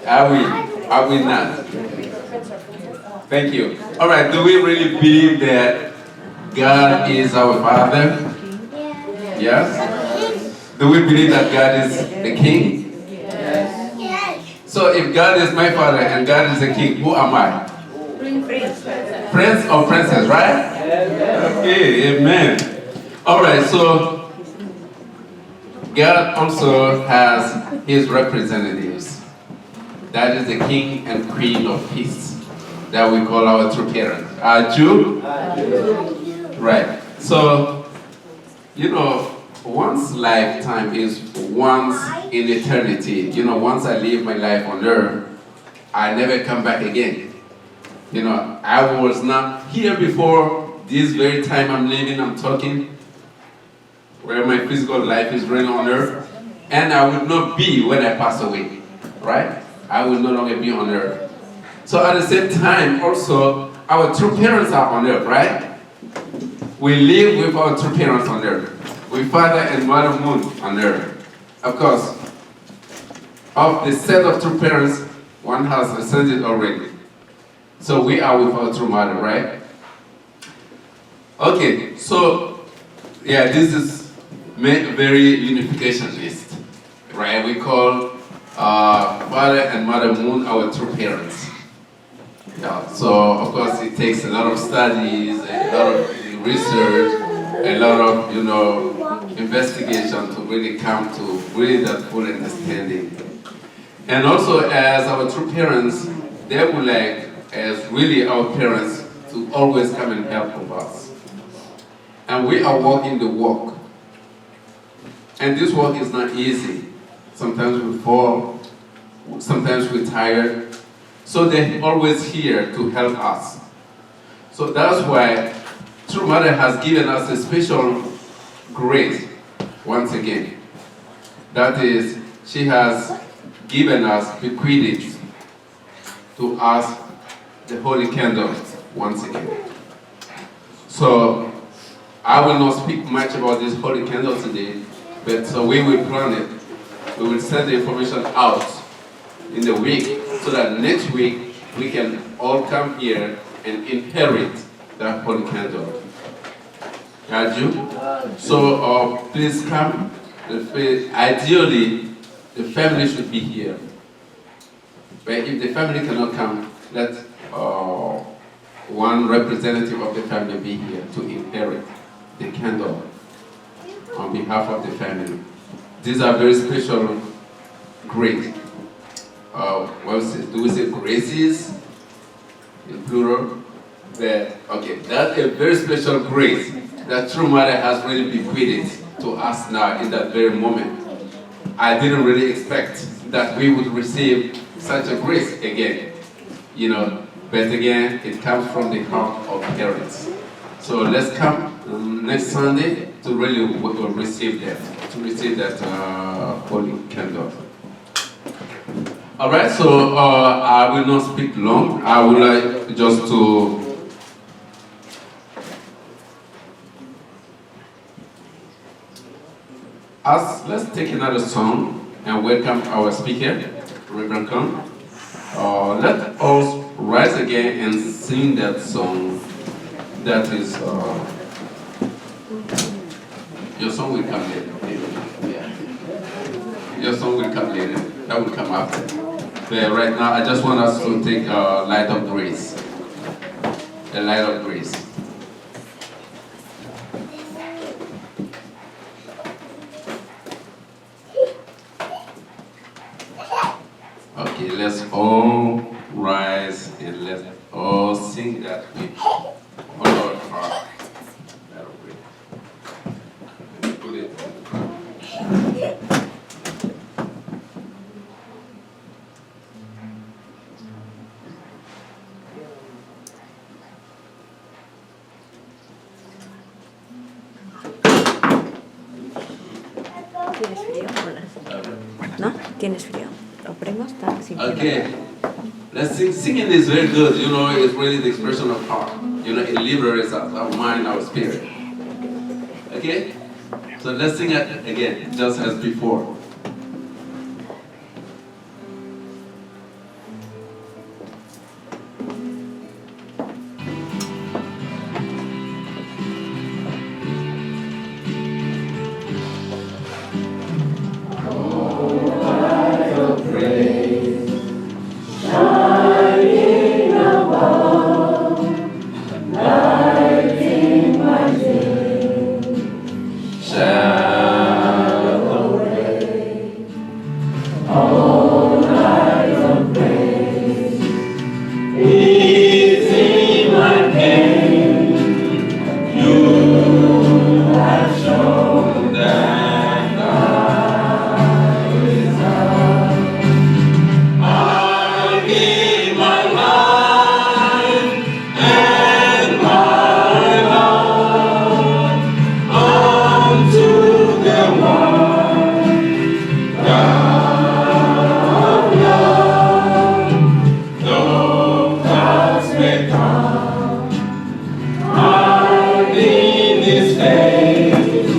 Are we not? Thank you. All right, do we really believe that God is our Father? Yes? Do we believe that God is the King? So if God is my Father and God is the King, who am I? Prince or princess, right? Okay, amen. All right, so God also has his representatives. That is the king and queen of peace that we call our true parents. Jew? Right. So, one's lifetime is once in eternity. Once I live my life on earth, I never come back again. I was not here before this very time I'm living, I'm talking, where my physical life is running on earth, and I will not be when I pass away, right? I will no longer be on earth. So at the same time, also, our true parents are on earth, right? We live with our true parents on earth, with Father and Mother Moon on earth. Of course, of the set of true parents, one has ascended already. So we are with our true mother, right? Okay, so yeah, this is very unificationist, right? We call Father and Mother Moon our true parents. Yeah, so of course it takes a lot of studies, a lot of research, a lot of investigation to really come to really that full understanding. And also as our true parents, they would like, as really our parents, to always come and help of us. And we are walking the walk. And this walk is not easy. Sometimes we fall, sometimes we're tired. So they're always here to help us. So that's why True Mother has given us a special grace once again. That is, she has given us, bequeathed to us the holy candle once again. So I will not speak much about this holy candle today, but so we will plan it. We will send the information out in the week so that next week we can all come here and inherit that holy candle. Got you? So please come. Ideally, the family should be here. But if the family cannot come, let one representative of the family be here to inherit the candle on behalf of the family. These are very special grace. Do we say graces in plural? Okay, that's a very special grace that True Mother has really bequeathed to us now in that very moment. I didn't really expect that we would receive such a grace again, but again, it comes from the heart of parents. So let's come next Sunday to really receive that holy candle. All right, so I will not speak long. I would like just to let's take another song and welcome our speaker, Reverend Kong. Let us rise again and sing that song. That is, your song will come later. Yeah. Your song will come later. That will come after. But right now, I just want us to take Light of Grace. The Light of Grace. Okay, let's all rise and let's all sing that with all our heart. Put it in the front. ¿Tienes frío? ¿No? ¿Tienes frío? Lo prendo hasta sin frío. Okay. Let's sing. Singing is very good. It's really the expression of heart. It liberates our mind, our spirit. Okay? So let's sing it again, just as before. all lies of grace. Easy my pain, you have shown that God is love. I'll give my life and my love unto the one God of love. Though clouds may come, hiding His face,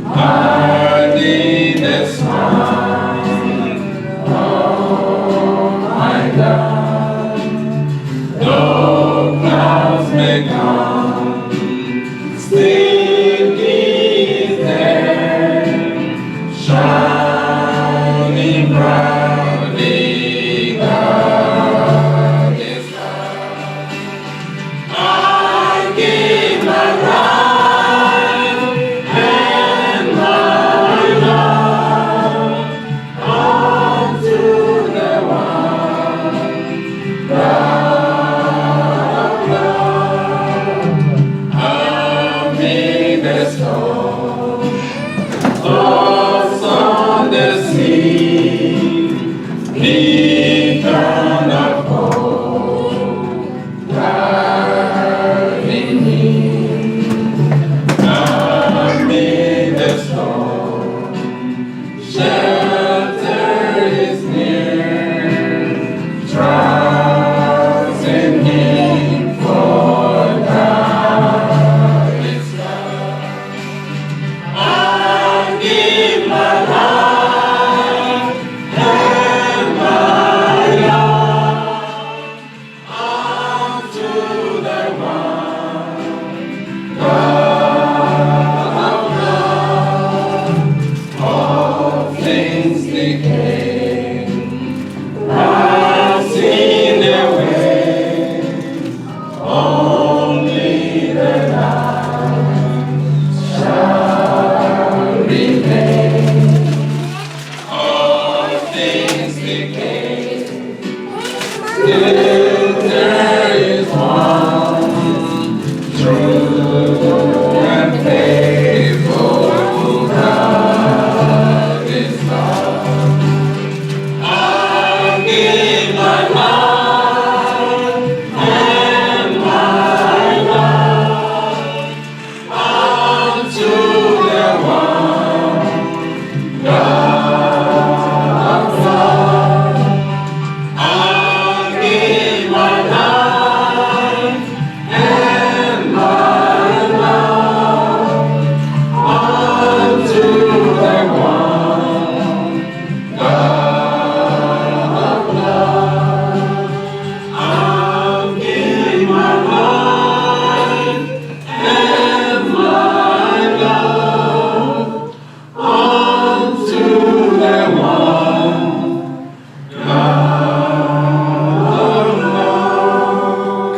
hiding the sun. Oh my God, though clouds may come, still He is there, shining brightly. God is love. I give my life and my love unto the one God of love. Amid the storm, tossed on the sea, beacon of hope, guiding me. Amid the storm, shelter is near, trust in Him, for God is love. I give my life and my love unto the one God of love. All things decay, I've seen their way, only the light shall remain. All things decay, still there is one true and faithful God is love. I give my life and my love unto the one God of love. I give my life and my love unto the one God of love. I'll give my life and my love unto the one God of love.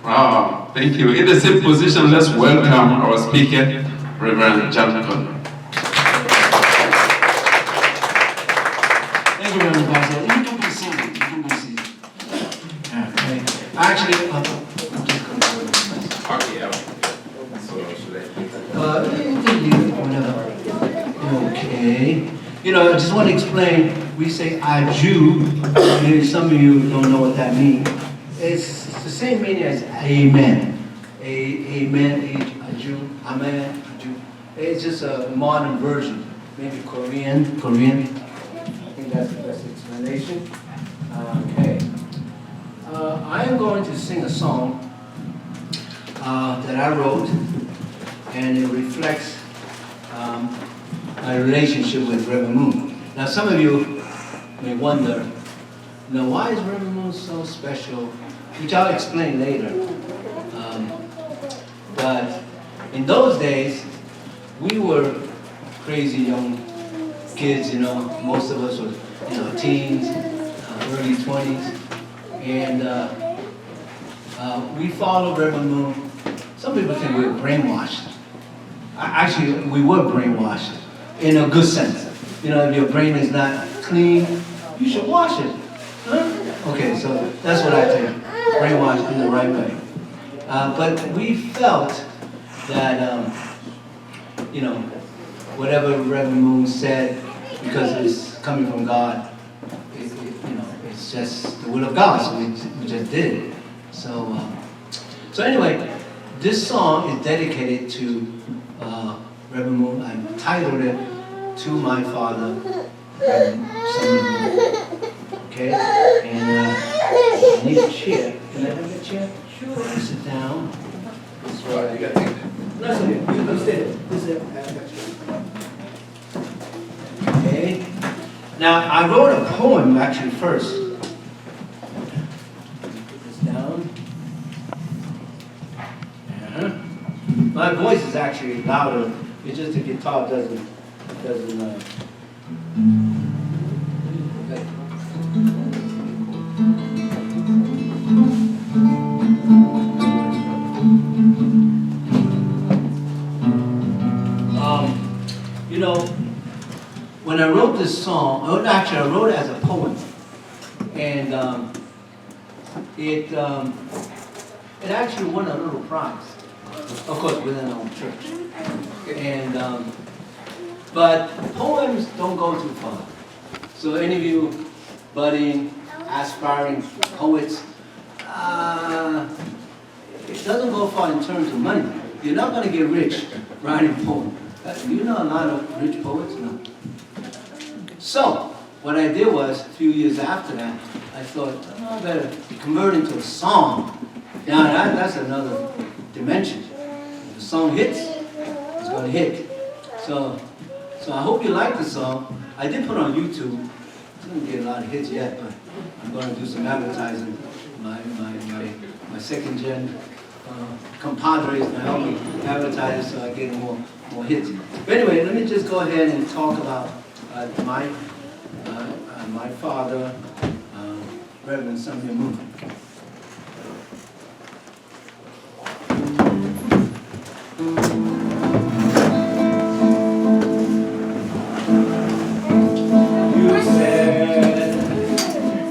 Wow, thank you. In the same position, let's welcome our speaker, Reverend John Connor. Thank you, Reverend Pastor. You can come and sit. You can come and sit. Okay. Actually, I'm just going to go to the Okay, yeah. So should Okay. You know, I just want to explain, we say Aju, and some of you don't know what that means. It's the same meaning as Amen. Amen, Aju, Amen, Aju. It's just a modern version, maybe Korean. I think that's the best explanation. Okay. I am going to sing a song that I wrote, and it reflects my relationship with Reverend Moon. Now, some of you may wonder, why is Reverend Moon so special? Which I'll explain later. But in those days, we were crazy young kids, most of us were, teens, early 20s. And we followed Reverend Moon. Some people think we were brainwashed. Actually, we were brainwashed in a good sense. You know, if your brain is not clean, you should wash it. Huh? Okay, so that's what I think. Brainwash in the right way. But we felt that, you know, whatever Reverend Moon said, because it's coming from God, you know, it's just the will of God, so we just did it. So anyway, this song is dedicated to Reverend Moon. I titled it "To My Father, Reverend Moon." Okay, and I need a chair. Can I have a chair? Sure. Sit down. This way. You got to take that. No, it's okay. You stay there. This is okay. Now, I wrote a poem actually first. Put this down. My voice is actually louder. It's just the guitar doesn't. You know, when I wrote this song, actually I wrote it as a poem, and it actually won a little prize, of course within our own church. And but poems don't go too far. So any of you budding, aspiring poets, it doesn't go far in terms of money. You're not going to get rich writing poems. You know a lot of rich poets? No. So, what I did was, a few years after that, I thought, oh, I better convert it into a song. Now, that's another dimension. If the song hits, it's going to hit. So I hope you like the song. I did put it on YouTube. It didn't get a lot of hits yet, but I'm going to do some advertising. My second gen compadres now help me advertise so I get more hits. But anyway, let me just go ahead and talk about my father, Reverend Myung. You said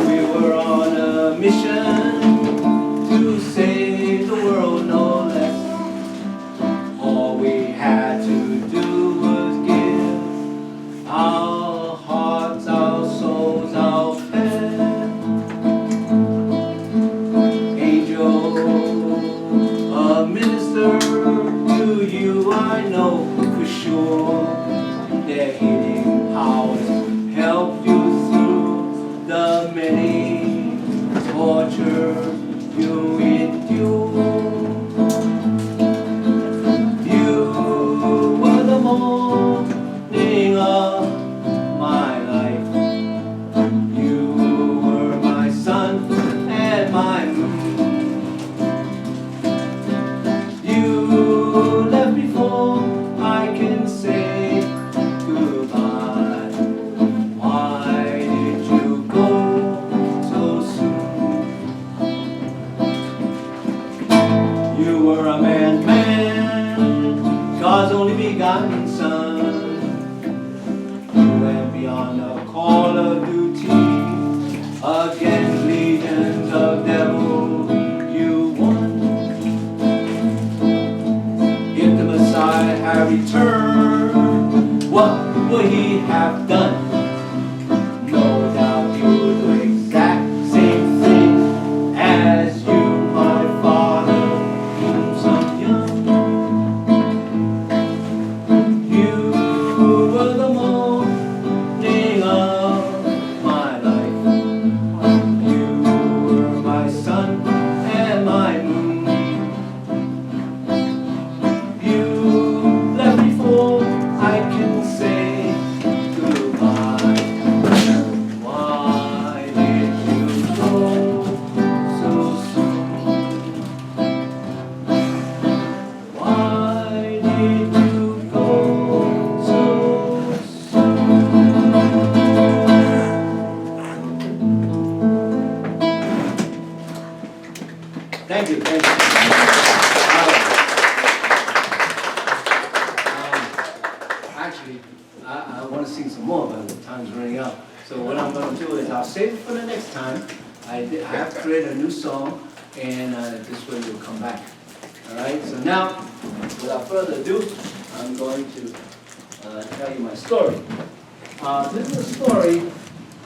we were on a mission to save the world, no less. All we had to do was give our hearts, our souls, our past. Angel, a minister to you, I know for sure. Their healing powers help you through the many tortures you endure. You were the morning of my life. You were my sun and my moon. You left before I can say goodbye. Why did you go so soon? You were a man, God's only begotten Son. You went beyond the call of duty against legions of devils. You won. If the Messiah had returned, what would he have done? No doubt he would do exact same thing as you, my father, Myung. You were the morning of my life. You were my sun and my moon. You left before I can say goodbye. more, but the time's running out. So what I'm going to do is I'll save it for the next time. I have created a new song, and this way you'll come back. All right, so now, without further ado, I'm going to tell you my story. This is a story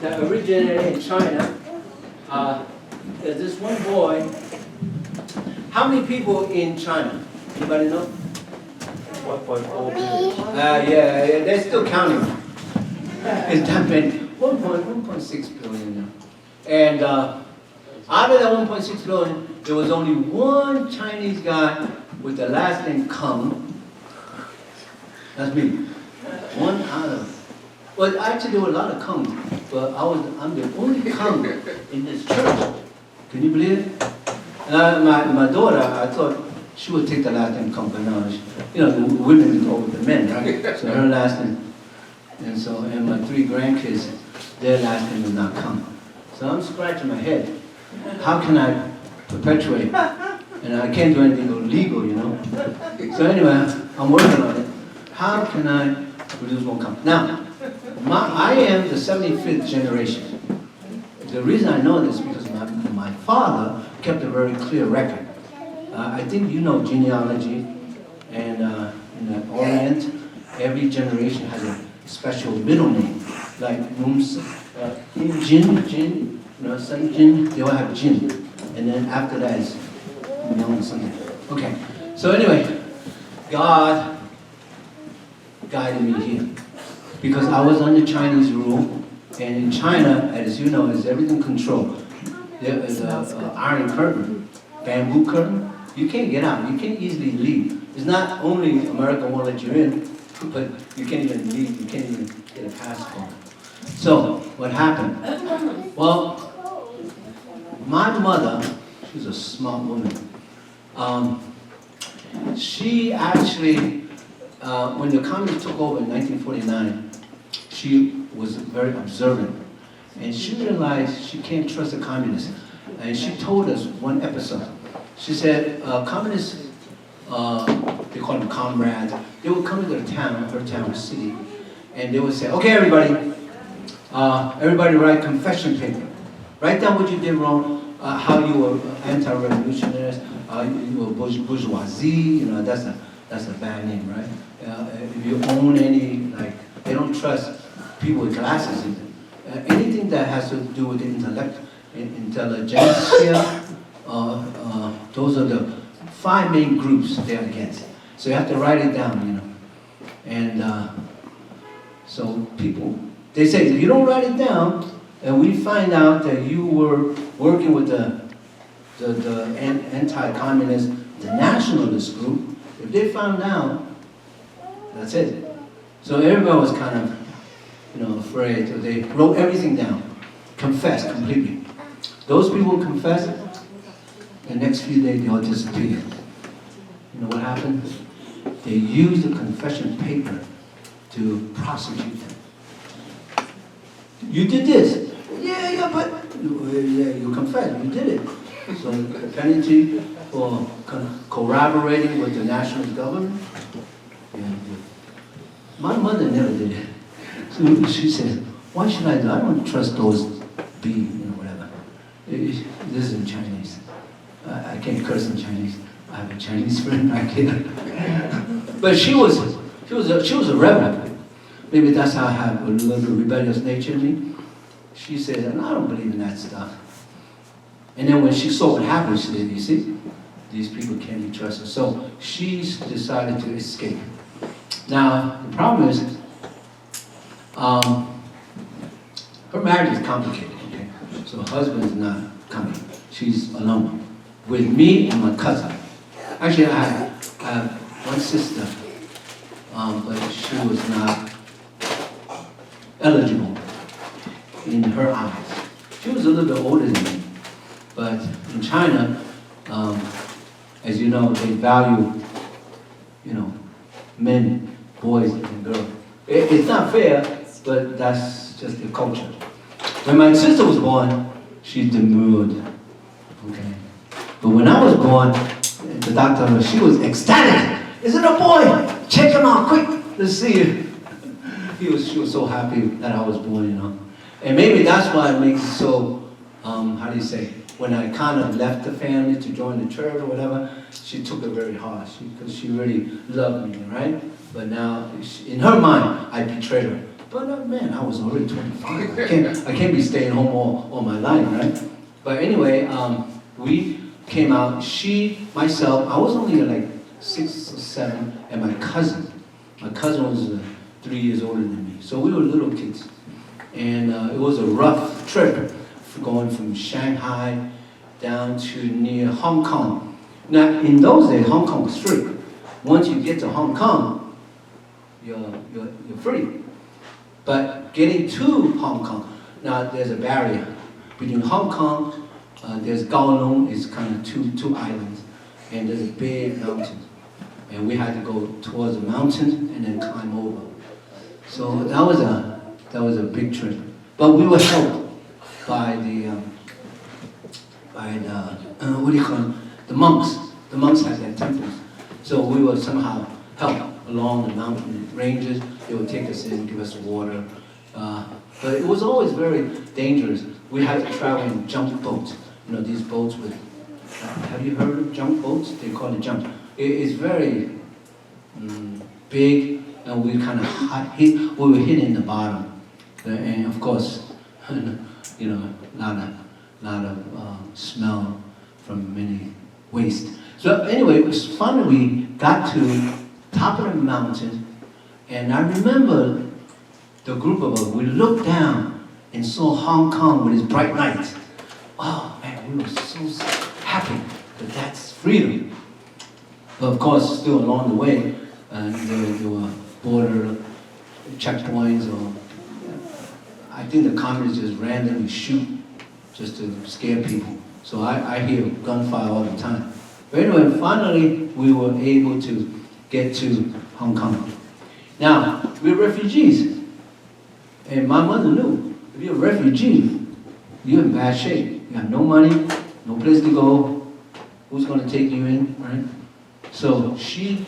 that originated in China. There's this one boy. How many people in China? Anybody know? 1.4 billion. Yeah, they're still counting. It's that many. 1.6 billion now. And out of that 1.6 billion, there was only one Chinese guy with the last name Kung. That's me. One out of. Well, actually, there were a lot of Kungs, but I'm the only Kung in this church. Can you believe it? My daughter, I thought she would take the last name Kung, but no, the women go with the men, right? So her last name. And my 3 grandkids, their last name is not Kung. So I'm scratching my head. How can I perpetuate? And I can't do anything illegal, So anyway, I'm working on it. How can I produce one Kung? Now, I am the 75th generation. The reason I know this is because my father kept a very clear record. I think you know genealogy, and in the Orient, every generation has a special middle name, like Jin, Sun Jin, they all have Jin, and then after that is Myung something. Okay, so anyway, God guided me here because I was under Chinese rule, and in China, as you know, is everything controlled. There is an iron curtain, bamboo curtain. You can't get out. You can't easily leave. It's not only America won't let you in, but you can't even leave. You can't even get a passport. So what happened? Well, my mother, she's a smart woman. She actually, when the communists took over in 1949, she was very observant. And she realized she can't trust the communists. And she told us one episode. She said, communists, they call them comrades, they would come into the town, her town, city, and they would say, okay, everybody write confession paper. Write down what you did wrong, how you were anti-revolutionaries, you were bourgeoisie, that's a bad name, right? If you own any, they don't trust people with glasses even. Anything that has to do with intelligentsia, those are the 5 main groups they're against. So you have to write it down, And so people, they say, if you don't write it down, and we find out that you were working with the anti-communist, the nationalist group, if they found out, that's it. So everybody was kind of, afraid. So they wrote everything down, confessed completely. Those people confessed, the next few days they all disappeared. You know what happened? They used the confession paper to prosecute them. You did this. Yeah, but you confessed, you did it. So the penalty for corroborating with the national government. Yeah. My mother never did it. So she said, why should I do? I don't trust those whatever. This is in Chinese. I can't curse in Chinese. I have a Chinese friend back here. But she was a rebel. Maybe that's how I have a little rebellious nature in me. She said, and I don't believe in that stuff. And then when she saw what happened, she said, you see, these people can't be trusted. So she decided to escape. Now, the problem is, her marriage is complicated, okay? So her husband is not coming. She's alone with me and my cousin. Actually, I have one sister, but she was not eligible in her eyes. She was a little bit older than me, but in China, as you know, they value, men, boys, and girls. It's not fair, but that's just the culture. When my sister was born, she demurred, okay? But when I was born, the doctor, she was ecstatic. Is it a boy? Check him out quick. Let's see if she was so happy that I was born, you know. And maybe that's why it makes it so, how do you say, when I kind of left the family to join the church or whatever, she took it very hard because she really loved me, right? But now, in her mind, I betrayed her. But man, I was already 25. I can't be staying home all my life, right? But anyway, we came out. She, myself, I was only like 6 or 7, and my cousin was 3 years older than me. So we were little kids. And it was a rough trip going from Shanghai down to near Hong Kong. Now, in those days, Hong Kong was free. Once you get to Hong Kong, you're free. But getting to Hong Kong, now there's a barrier. Between Hong Kong, there's Kowloon, it's kind of two islands, and there's a big mountain. And we had to go towards the mountain and then climb over. So that was a big trip. But we were helped by what do you call them? The monks. The monks had their temples. So we were somehow helped along the mountain ranges. They would take us in, give us water. But it was always very dangerous. We had to travel in junk boats. You know, these boats with, have you heard of junk boats? They call it junk. It's very big, and we kind of we were hit in the bottom. And of course, you know, a lot of smell from many waste. So anyway, it was fun. We got to top of the mountain, and I remember the group of us, we looked down and saw Hong Kong with its bright lights. Oh man, we were so happy that that's freedom. But of course, still along the way, there were border checkpoints, or I think the communists just randomly shoot just to scare people. So I hear gunfire all the time. But anyway, finally, we were able to get to Hong Kong. Now, we're refugees. And my mother knew, if you're a refugee, you're in bad shape. You have no money, no place to go. Who's going to take you in, right? So she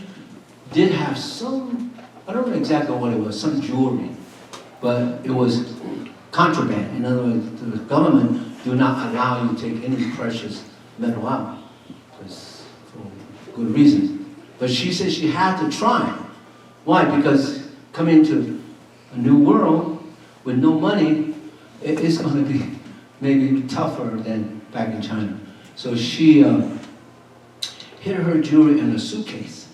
did have some, I don't know exactly what it was, some jewelry. But it was contraband. In other words, the government do not allow you to take any precious metal out. For good reasons. But she said she had to try. Why? Because coming to a new world with no money, it's going to be maybe tougher than back in China. So she hid her jewelry in a suitcase.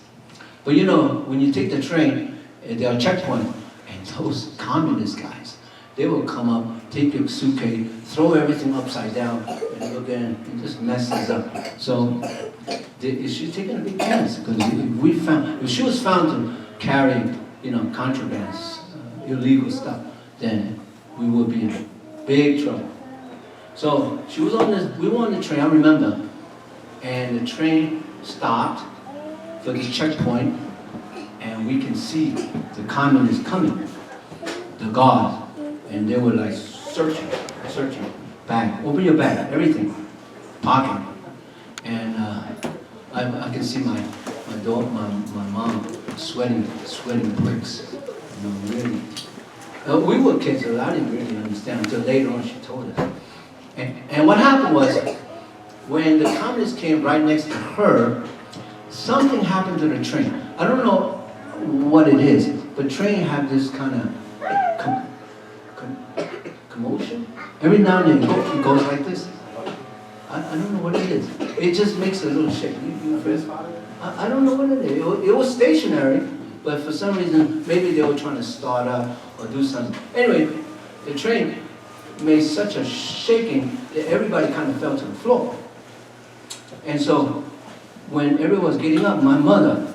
But you know, when you take the train, there are checkpoints, and those communist guys, they will come up, take your suitcase, throw everything upside down, and look in, and just messes up. So she's taking a big chance, because if she was found to carry, you know, contrabands, illegal stuff, then we would be in big trouble. So she was we were on the train, I remember, and the train stopped for this checkpoint, and we can see the communists coming, the guards, and they were like searching, bag, open your bag, everything, pocket, and I can see my mom sweating bricks, you know, really. We were kids, so I didn't really understand until later on she told us. And what happened was, when the communists came right next to her, something happened to the train. I don't know what it is, but train have this kind of commotion. Every now and then it goes like this. I don't know what it is. It just makes a little shake. I don't know what it is. It was stationary, but for some reason, maybe they were trying to start up or do something. Anyway, the train made such a shaking that everybody kind of fell to the floor. And so, when everyone was getting up, my mother,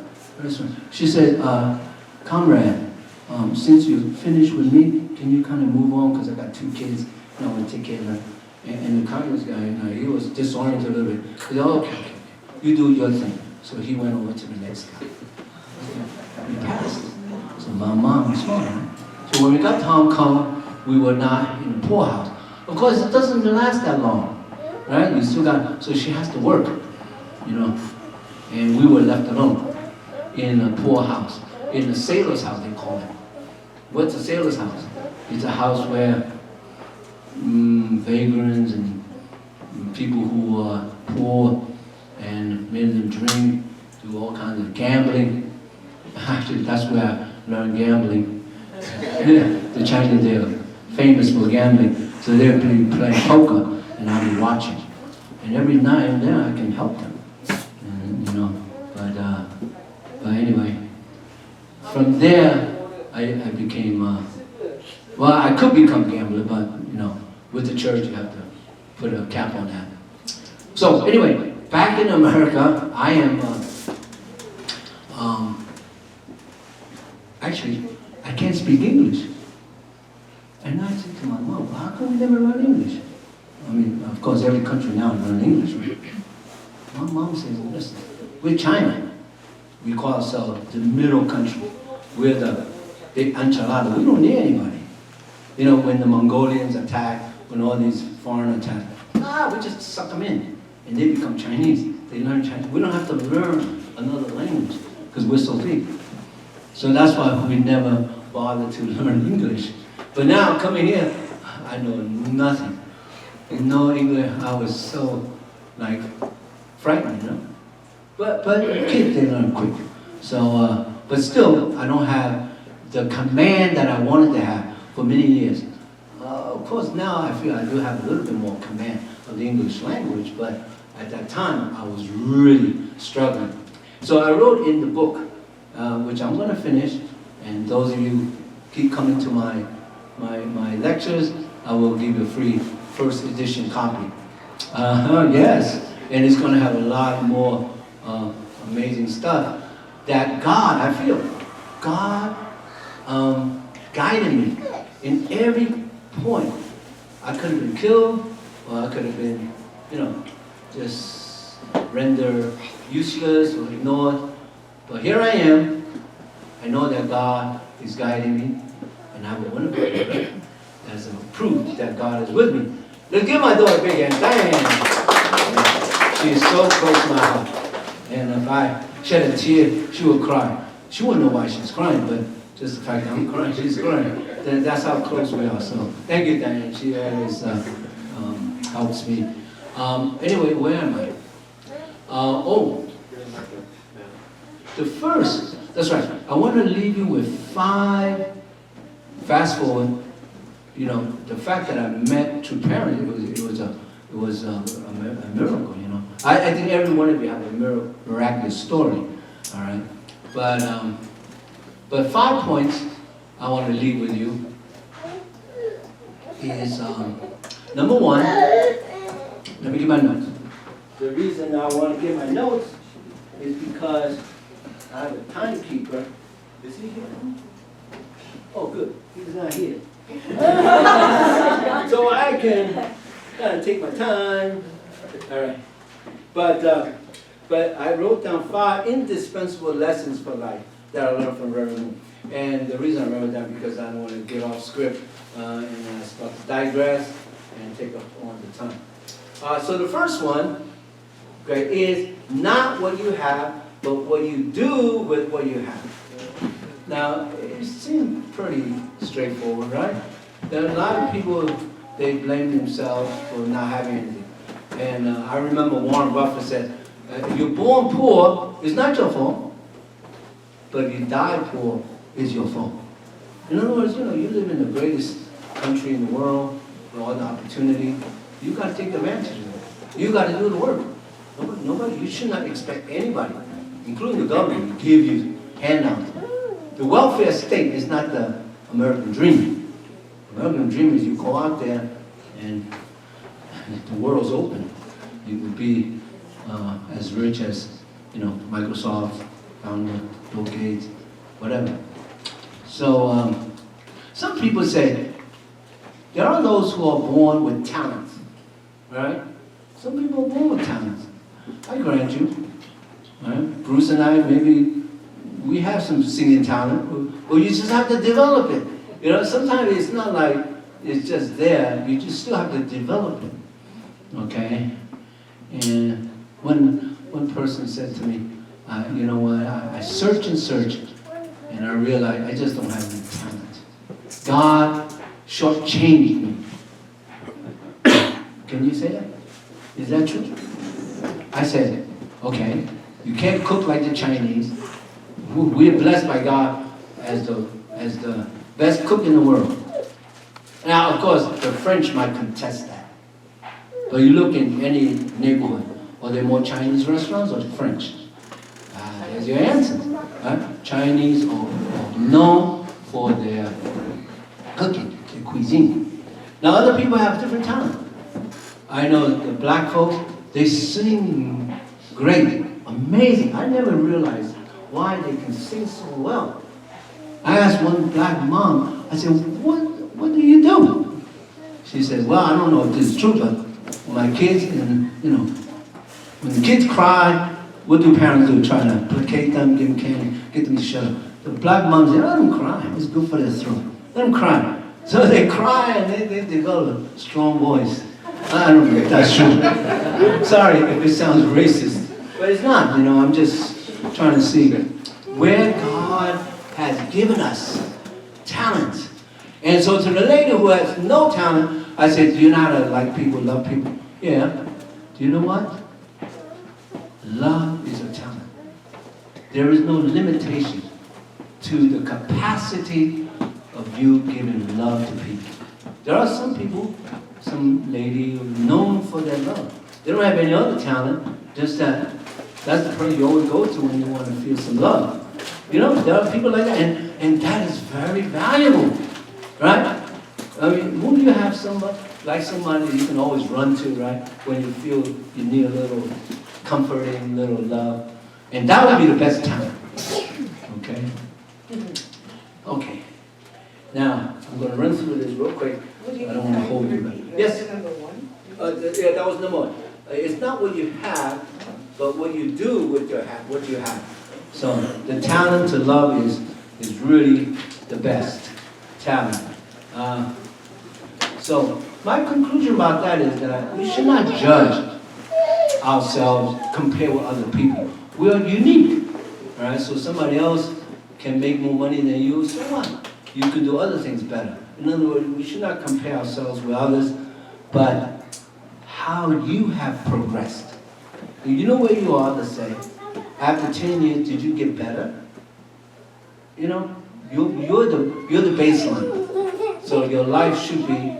she said, comrade, since you finished with me, can you kind of move on? Because I got 2 kids, and I want to take care of them. And the communist guy, you know, he was disoriented a little bit. He said, oh, okay, you do your thing. So he went over to the next guy. He passed. So my mom was smart. So when we got to Hong Kong, we were not in the poorhouse. Of course, it doesn't last that long, right? You still got, so she has to work, you know. And we were left alone in a poor house, in a sailor's house, they call it. What's a sailor's house? It's a house where vagrants and people who are poor and made them drink, do all kinds of gambling. Actually, that's where I learned gambling. The Chinese, they're famous for gambling. So they're playing poker, and I'll be watching. And every night and then I can help them. And, you know, but anyway, from there, I became, well, I could become a gambler, but, you know, with the church, you have to put a cap on that. So, anyway, back in America, I am, actually, I can't speak English. And I said to my mom, how come we never learn English? I mean, of course, every country now learns English, right? My mom says, listen, we're China. We call ourselves the middle country. We're the big enchilada. We don't need anybody. You know, when the Mongolians attack, when all these foreign attack, we just suck them in. And they become Chinese. They learn Chinese. We don't have to learn another language because we're so big. So that's why we never bother to learn English. But now, coming here, I know nothing. No English. I was so, like, frightened, you know. But kids, they learn quick. So, but still, I don't have the command that I wanted to have for many years. Of course, now I feel I do have a little bit more command of the English language, but at that time, I was really struggling. So I wrote in the book, which I'm going to finish, and those of you keep coming to my lectures, I will give you a free first edition copy. Yes, and it's going to have a lot more amazing stuff that God, I feel, God guided me in every point. I could have been killed, or I could have been, you know, just rendered useless or ignored. But here I am. I know that God is guiding me, and I want to be as a proof that God is with me. Let's give my daughter a big hand. Diane. She is so close to my heart. And if I shed a tear, she would cry. She wouldn't know why she's crying, but just the fact that I'm crying, she's crying. That's how close we are. So thank you, Diane. She always helps me. Anyway, where am I? The first, that's right. I want to leave you with 5, fast forward, you know, the fact that I met 2 parents, it was a miracle, you know. I think every one of you have a miraculous story, all right? But 5 points I want to leave with you is, number 1, let me get my notes. The reason I want to get my notes is because I have a timekeeper. Is he here? Oh, good. He's not here. So I can kind of take my time. All right. But I wrote down 5 indispensable lessons for life that I learned from Reverend Moon. And the reason I wrote that because I don't want to get off script and I start to digress and take up all the time. So the first one, okay, is not what you have, but what you do with what you have. Now, it seems pretty straightforward, right? There are a lot of people, they blame themselves for not having anything. And I remember Warren Buffett said, if you're born poor, it's not your fault. But if you die poor, it's your fault. In other words, you know, you live in the greatest country in the world with all the opportunity. You got to take advantage of it. You got to do the work. Nobody, you should not expect anybody, including the government, to give you handouts. The welfare state is not the American dream. The American dream is you go out there and the world's open. You will be as rich as, you know, Microsoft, founder, Bill Gates, whatever. So some people say there are those who are born with talents, right? Some people are born with talents. I grant you. Right? Bruce and I, maybe we have some singing talent, but you just have to develop it. You know, sometimes it's not like it's just there. You just still have to develop it. Okay? And one person said to me, you know what, I search and search, and I realize I just don't have any talent. God shortchanged me. Can you say that? Is that true? I said, okay, you can't cook like the Chinese. We're blessed by God as the best cook in the world. Now, of course, the French might contest that. But you look in any neighborhood, are there more Chinese restaurants or French? There's your answer. Right? Chinese are known for their cooking, their cuisine. Now, other people have different talent. I know the black folks, they sing great, amazing. I never realized why they can sing so well. I asked one black mom, I said, what do you do? She said, well, I don't know if this is true, but my kids, and when the kids cry, what do parents do? Try to placate them, give them candy, get them to shut up. The black moms say, let them cry. It's good for their throat. Let them cry. So they cry and they develop a strong voice. I don't know if that's true. Sorry if it sounds racist, but it's not. I'm just trying to see where God has given us talent. And so to the lady who has no talent, I said, do you know how to like people, love people? Yeah. Do you know what? Love is a talent. There is no limitation to the capacity of you giving love to people. There are some people, some lady who's known for their love. They don't have any other talent, just that's the person you always go to when you want to feel some love. There are people like that, and that is very valuable, right? I mean, who do you have somebody that you can always run to, right? When you feel you need a little comforting, little love. And that would be the best talent. Okay? Okay. Now, I'm going to run through this real quick. I don't want to hold you back. Yes? Yeah, that was number one. It's not what you have, but what you do with what you have. So the talent to love is really the best talent. So my conclusion about that is that we should not judge ourselves, compare with other people. We are unique. All right? So somebody else can make more money than you, so what? You can do other things better. In other words, we should not compare ourselves with others, but how you have progressed. You know where you are, let's say, after 10 years, did you get better? You're the baseline. So your life should be,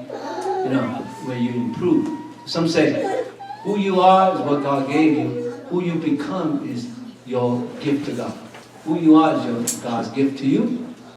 where you improve. Some say, who you are is what God gave you. Who you become is your gift to God. Who you are is God's gift to you.